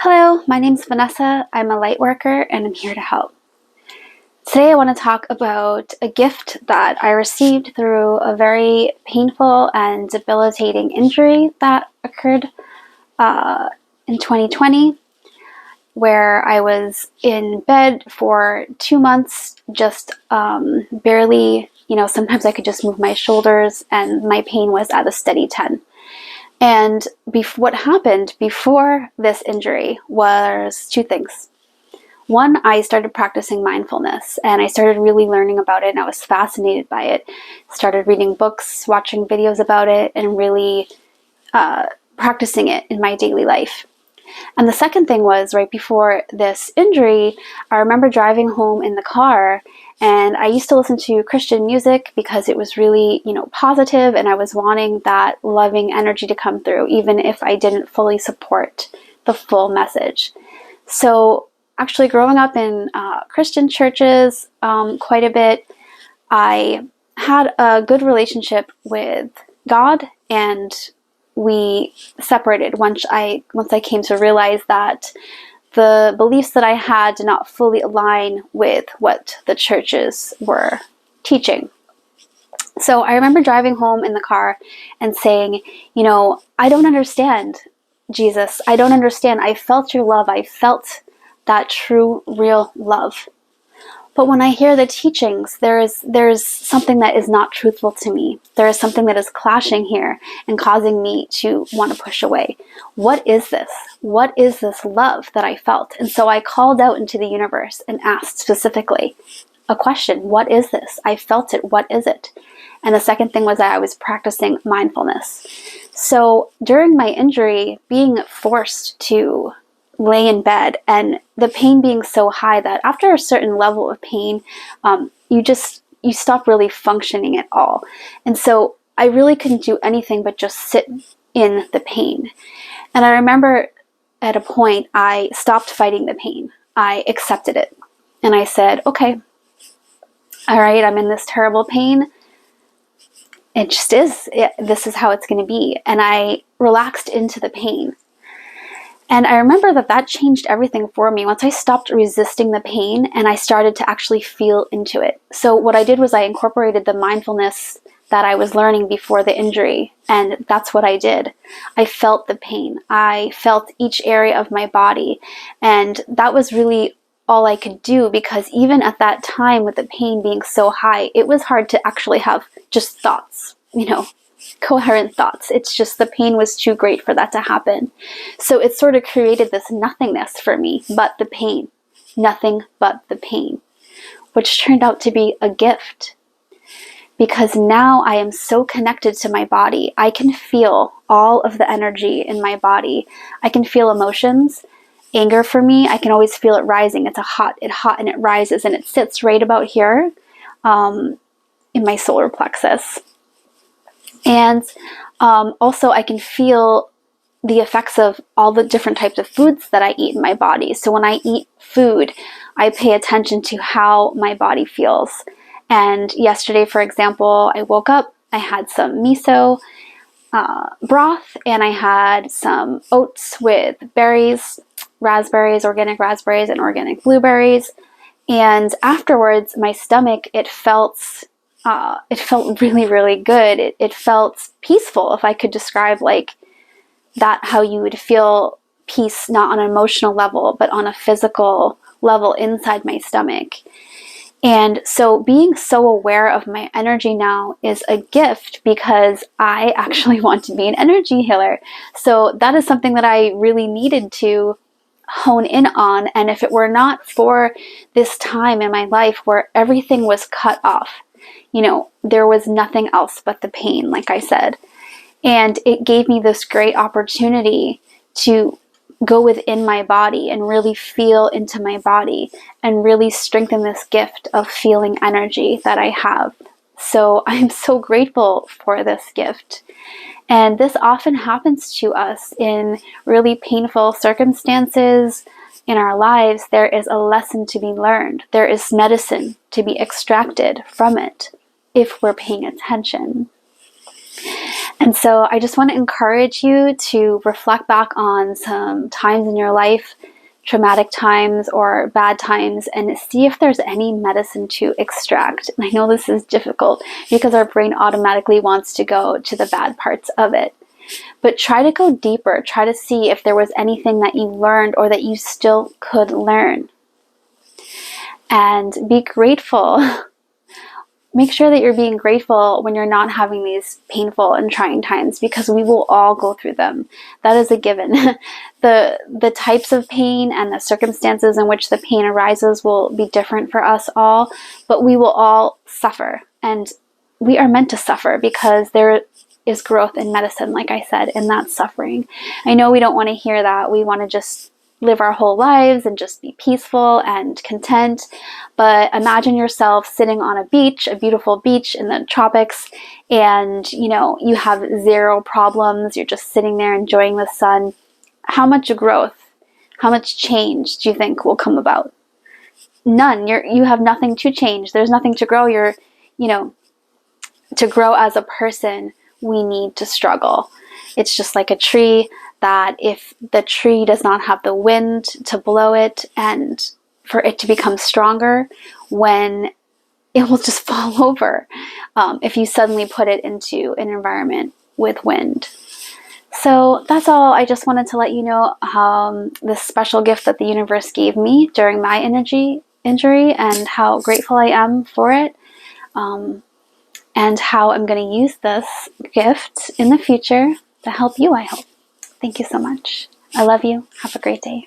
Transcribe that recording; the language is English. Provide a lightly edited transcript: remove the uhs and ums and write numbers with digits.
Hello, my name's Vanessa. I'm a lightworker and I'm here to help. Today I want to talk about a gift that I received through a very painful and debilitating injury that occurred in 2020, where I was in bed for 2 months, just barely, sometimes I could just move my shoulders and my pain was at a steady 10. And what happened before this injury was two things. One, I started practicing mindfulness and I started really learning about it and I was fascinated by it. Started reading books, watching videos about it, and really practicing it in my daily life. And the second thing was right before this injury, I remember driving home in the car and I used to listen to Christian music because it was really, positive, and I was wanting that loving energy to come through, even if I didn't fully support the full message. So actually growing up in Christian churches quite a bit, I had a good relationship with God, and we separated once I came to realize that the beliefs that I had did not fully align with what the churches were teaching. So I remember driving home in the car and saying, I don't understand, Jesus. I don't understand. I felt your love. I felt that true, real love. But when I hear the teachings, there's something that is not truthful to me. There is something that is clashing here and causing me to want to push away. What is this? What is this love that I felt? And so I called out into the universe and asked specifically a question. What is this? I felt it. What is it? And the second thing was that I was practicing mindfulness. So during my injury, being forced to lay in bed and the pain being so high that after a certain level of pain, you stop really functioning at all. And so I really couldn't do anything but just sit in the pain. And I remember at a point I stopped fighting the pain. I accepted it. And I said, okay, all right, I'm in this terrible pain. It just is. This is how it's going to be. And I relaxed into the pain. And I remember that changed everything for me once I stopped resisting the pain and I started to actually feel into it. So what I did was I incorporated the mindfulness that I was learning before the injury, and that's what I did. I felt the pain. I felt each area of my body, and that was really all I could do, because even at that time with the pain being so high, it was hard to actually have just thoughts, coherent thoughts. It's just the pain was too great for that to happen. So it sort of created this nothingness for me, but the pain. Nothing but the pain, which turned out to be a gift. Because now I am so connected to my body. I can feel all of the energy in my body. I can feel emotions. Anger for me, I can always feel it rising. It's hot and it rises and it sits right about here in my solar plexus. And also I can feel the effects of all the different types of foods that I eat in my body. So when I eat food, I pay attention to how my body feels. And yesterday, for example, I woke up, I had some miso broth, and I had some oats with berries, raspberries, organic raspberries, and organic blueberries. And afterwards, my stomach, it felt really, really good. It felt peaceful, if I could describe like that, how you would feel peace, not on an emotional level, but on a physical level inside my stomach. And so being so aware of my energy now is a gift, because I actually want to be an energy healer. So that is something that I really needed to hone in on. And if it were not for this time in my life where everything was cut off, there was nothing else but the pain, like I said. And it gave me this great opportunity to go within my body and really feel into my body and really strengthen this gift of feeling energy that I have. So I'm so grateful for this gift. And this often happens to us in really painful circumstances in our lives. There is a lesson to be learned. There is medicine to be extracted from it if we're paying attention. And so I just want to encourage you to reflect back on some times in your life, traumatic times or bad times, and see if there's any medicine to extract. And I know this is difficult because our brain automatically wants to go to the bad parts of it. But try to go deeper. Try to see if there was anything that you learned or that you still could learn. And be grateful. Make sure that you're being grateful when you're not having these painful and trying times, because we will all go through them. That is a given. The types of pain and the circumstances in which the pain arises will be different for us all, but we will all suffer. And we are meant to suffer because there is growth in medicine, like I said, in that suffering. I know we don't want to hear that. We want to just live our whole lives and just be peaceful and content. But imagine yourself sitting on a beach, a beautiful beach in the tropics, and you have zero problems. You're just sitting there enjoying the sun. How much growth, how much change do you think will come about? None. You have nothing to change. There's nothing to grow. To grow as a person, we need to struggle. It's just like a tree, that if the tree does not have the wind to blow it and for it to become stronger, when it will just fall over if you suddenly put it into an environment with wind. So that's all. I just wanted to let you know this special gift that the universe gave me during my energy injury, and how grateful I am for it, and how I'm going to use this gift in the future to help you, I hope. Thank you so much. I love you. Have a great day.